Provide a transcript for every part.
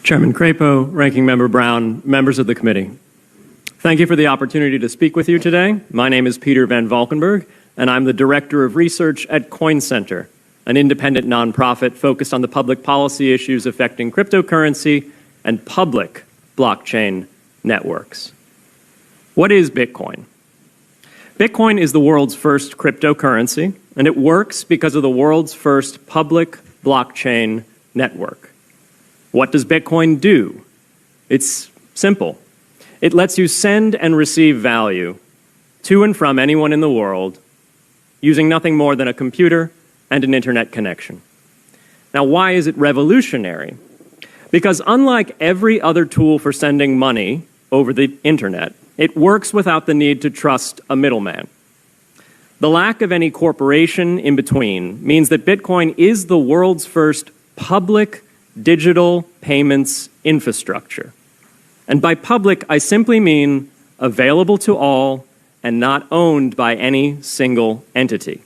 Chairman Crapo, Ranking Member Brown, members of the committee. Thank you for the opportunity to speak with you today. My name is Peter Van Valkenburgh, and I'm the Director of Research at Coin Center, an independent nonprofit focused on the public policy issues affecting cryptocurrency and public blockchain networks. What is Bitcoin? Bitcoin is the world's first cryptocurrency, and it works because of the world's first public blockchain network. What does Bitcoin do? It's simple. It lets you send and receive value to and from anyone in the world using nothing more than a computer and an internet connection. Now, why is it revolutionary? Because unlike every other tool for sending money over the internet, it works without the need to trust a middleman. The lack of any corporation in between means that Bitcoin is the world's first public digital payments infrastructure. And by public, I simply mean available to all and not owned by any single entity.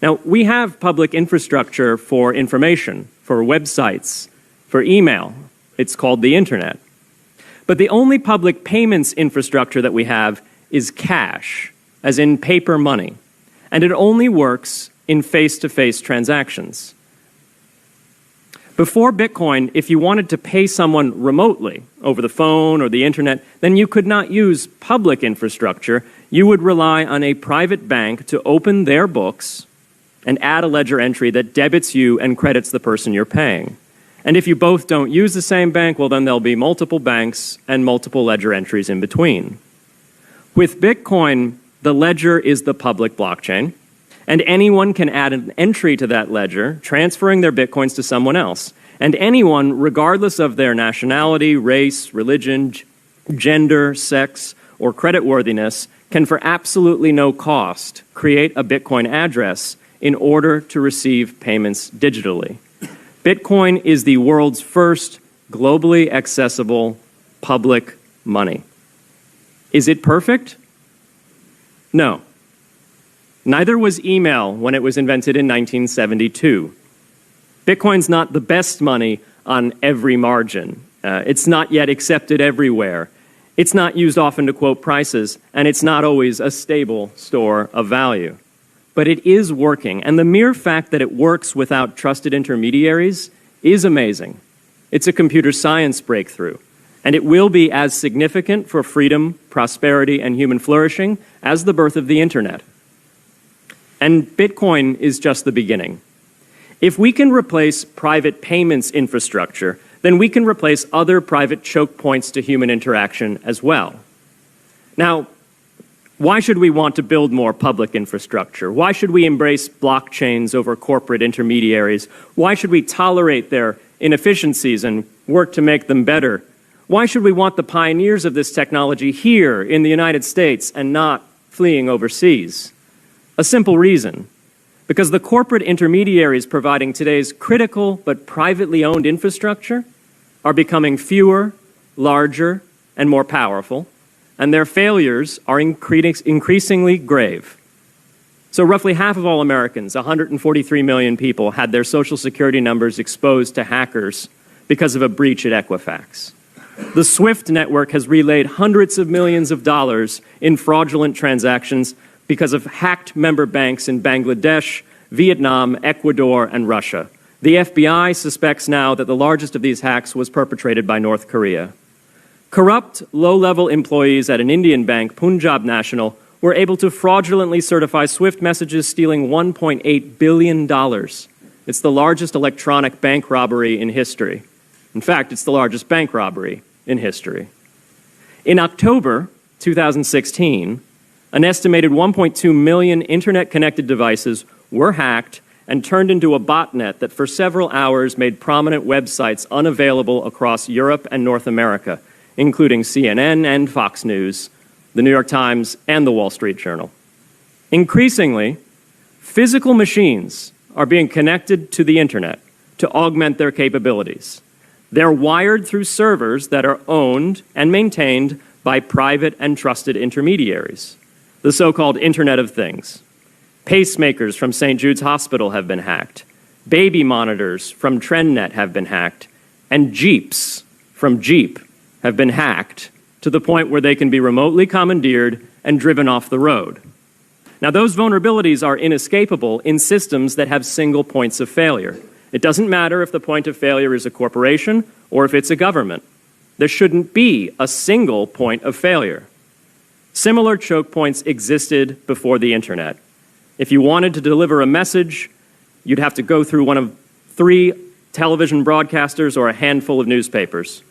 Now, we have public infrastructure for information, for websites, for email. It's called the internet. But the only public payments infrastructure that we have is cash, as in paper money. And it only works in face-to-face transactions. Before Bitcoin, if you wanted to pay someone remotely over the phone or the internet, then you could not use public infrastructure. You would rely on a private bank to open their books and add a ledger entry that debits you and credits the person you're paying. And if you both don't use the same bank, well, then there'll be multiple banks and multiple ledger entries in between. With Bitcoin, the ledger is the public blockchain, and anyone can add an entry to that ledger, transferring their Bitcoins to someone else. And anyone, regardless of their nationality, race, religion, gender, sex, or creditworthiness, can for absolutely no cost create a Bitcoin address in order to receive payments digitally. Bitcoin is the world's first globally accessible public money. Is it perfect? No. Neither was email when it was invented in 1972. Bitcoin's not the best money on every margin. It's not yet accepted everywhere. It's not used often to quote prices, and it's not always a stable store of value. But it is working, and the mere fact that it works without trusted intermediaries is amazing. It's a computer science breakthrough, and it will be as significant for freedom, prosperity, and human flourishing as the birth of the internet. And Bitcoin is just the beginning. If we can replace private payments infrastructure, then we can replace other private choke points to human interaction as well. Now, why should we want to build more public infrastructure? Why should we embrace blockchains over corporate intermediaries? Why should we tolerate their inefficiencies and work to make them better? Why should we want the pioneers of this technology here in the United States and not fleeing overseas? A simple reason. Because the corporate intermediaries providing today's critical but privately owned infrastructure are becoming fewer, larger, and more powerful, and their failures are increasingly grave. So roughly half of all Americans, 143 million people, had their Social Security numbers exposed to hackers because of a breach at Equifax. The SWIFT network has relayed hundreds of millions of dollars in fraudulent transactions because of hacked member banks in Bangladesh, Vietnam, Ecuador, and Russia. The FBI suspects now that the largest of these hacks was perpetrated by North Korea. Corrupt, low-level employees at an Indian bank, Punjab National, were able to fraudulently certify SWIFT messages, stealing $1.8 billion. It's the largest electronic bank robbery in history. In fact, it's the largest bank robbery in history. In October 2016, an estimated 1.2 million internet-connected devices were hacked and turned into a botnet that for several hours made prominent websites unavailable across Europe and North America, including CNN and Fox News, the New York Times, and the Wall Street Journal. Increasingly, physical machines are being connected to the internet to augment their capabilities. They're wired through servers that are owned and maintained by private and trusted intermediaries, the so-called Internet of Things. Pacemakers from St. Jude's Hospital have been hacked. Baby monitors from TrendNet have been hacked. and Jeeps from Jeep have been hacked to the point where they can be remotely commandeered and driven off the road. Now, those vulnerabilities are inescapable in systems that have single points of failure. It doesn't matter if the point of failure is a corporation or if it's a government. There shouldn't be a single point of failure. Similar choke points existed before the internet. If you wanted to deliver a message, you'd have to go through one of 3 television broadcasters or a handful of newspapers.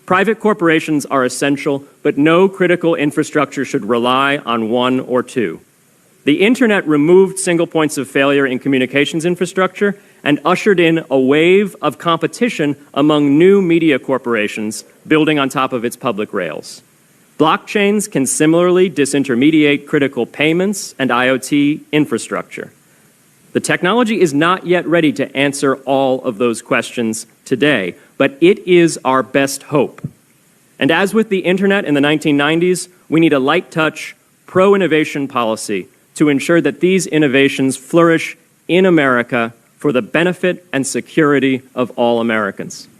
Private corporations are essential, but no critical infrastructure should rely on 1 or 2. The internet removed single points of failure in communications infrastructure and ushered in a wave of competition among new media corporations building on top of its public rails. Blockchains can similarly disintermediate critical payments and IoT infrastructure. The technology is not yet ready to answer all of those questions today, but it is our best hope. And as with the internet in the 1990s, we need a light-touch, pro-innovation policy to ensure that these innovations flourish in America for the benefit and security of all Americans.